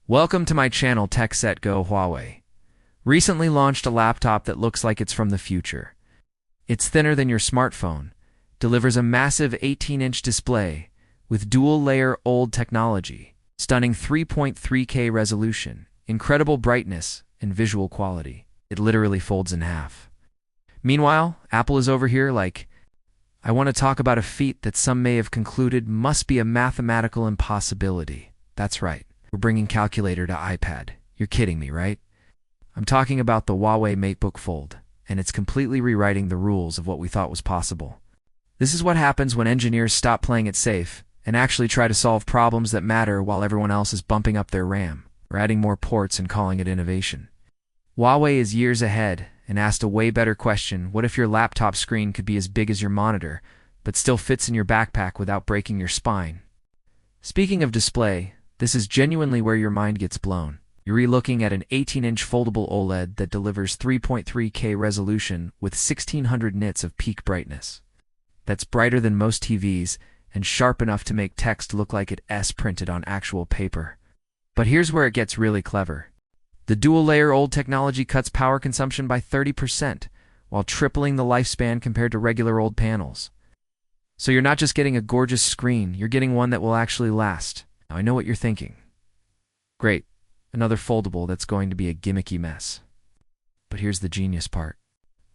Welcome to my channel Tech Set Go Huawei. Recently launched a laptop that looks like it's from the future. It's thinner than your smartphone, delivers a massive 18-inch display with dual-layer OLED technology, stunning 3.3K resolution, incredible brightness, and visual quality. It literally folds in half. Meanwhile, Apple is over here like, I want to talk about a feat that some may have concluded must be a mathematical impossibility. That's right. We're bringing calculator to iPad. You're kidding me, right? I'm talking about the Huawei MateBook Fold, and it's completely rewriting the rules of what we thought was possible. This is what happens when engineers stop playing it safe and actually try to solve problems that matter while everyone else is bumping up their RAM or adding more ports and calling it innovation. Huawei is years ahead and asked a way better question: what if your laptop screen could be as big as your monitor, but still fits in your backpack without breaking your spine? Speaking of display, this is genuinely where your mind gets blown. You're re-looking at an 18-inch foldable OLED that delivers 3.3K resolution with 1600 nits of peak brightness. That's brighter than most TVs and sharp enough to make text look like it's printed on actual paper. But here's where it gets really clever. The dual-layer OLED technology cuts power consumption by 30%, while tripling the lifespan compared to regular OLED panels. So you're not just getting a gorgeous screen, you're getting one that will actually last. Now, I know what you're thinking. Great, another foldable that's going to be a gimmicky mess. But here's the genius part.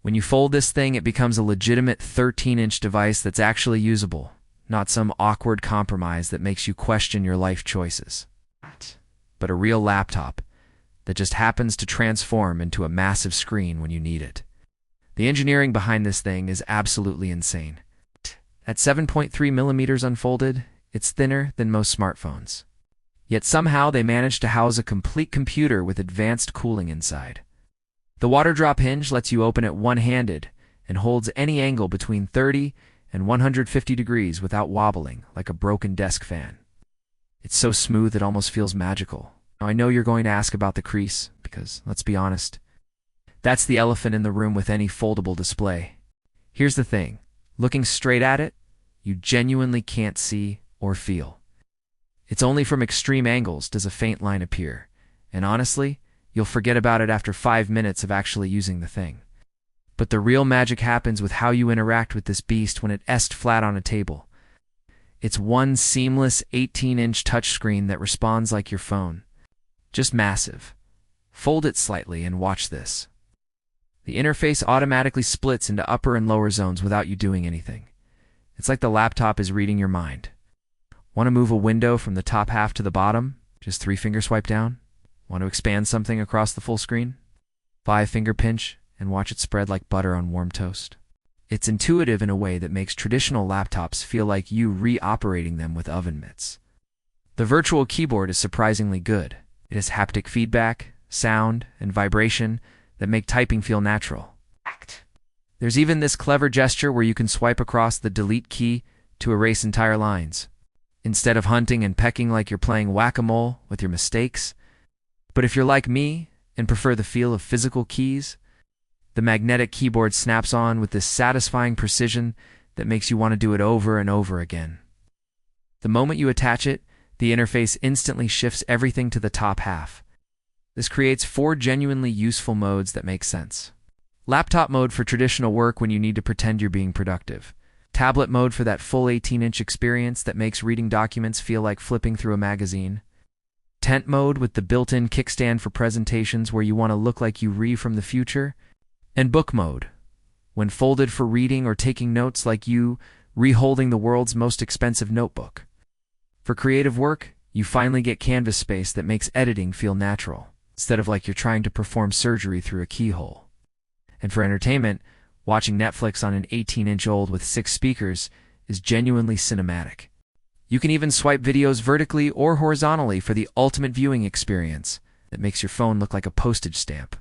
When you fold this thing, it becomes a legitimate 13-inch device that's actually usable, not some awkward compromise that makes you question your life choices. But a real laptop that just happens to transform into a massive screen when you need it. The engineering behind this thing is absolutely insane. At 7.3 millimeters unfolded, it's thinner than most smartphones. Yet somehow they managed to house a complete computer with advanced cooling inside. The water drop hinge lets you open it one-handed and holds any angle between 30 and 150 degrees without wobbling like a broken desk fan. It's so smooth it almost feels magical. Now, I know you're going to ask about the crease, because, let's be honest, that's the elephant in the room with any foldable display. Here's the thing. Looking straight at it, you genuinely can't see or feel. It's only from extreme angles does a faint line appear, and honestly, you'll forget about it after 5 minutes of actually using the thing. But the real magic happens with how you interact with this beast when it's flat on a table. It's one seamless 18-inch touchscreen that responds like your phone. Just massive. Fold it slightly and watch this. The interface automatically splits into upper and lower zones without you doing anything. It's like the laptop is reading your mind. Want to move a window from the top half to the bottom? Just 3-finger swipe down. Want to expand something across the full screen? 5-finger pinch and watch it spread like butter on warm toast. It's intuitive in a way that makes traditional laptops feel like you re-operating them with oven mitts. The virtual keyboard is surprisingly good. It has haptic feedback, sound, and vibration that make typing feel natural. There's even this clever gesture where you can swipe across the delete key to erase entire lines, instead of hunting and pecking like you're playing whack-a-mole with your mistakes. But if you're like me and prefer the feel of physical keys, the magnetic keyboard snaps on with this satisfying precision that makes you want to do it over and over again. The moment you attach it, the interface instantly shifts everything to the top half. This creates 4 genuinely useful modes that make sense. Laptop mode for traditional work when you need to pretend you're being productive. Tablet mode for that full 18-inch experience that makes reading documents feel like flipping through a magazine. Tent mode with the built-in kickstand for presentations where you want to look like you read from the future. And book mode, when folded for reading or taking notes like you re-holding the world's most expensive notebook. For creative work, you finally get canvas space that makes editing feel natural, instead of like you're trying to perform surgery through a keyhole. And for entertainment, watching Netflix on an 18-inch OLED with 6 speakers is genuinely cinematic. You can even swipe videos vertically or horizontally for the ultimate viewing experience that makes your phone look like a postage stamp.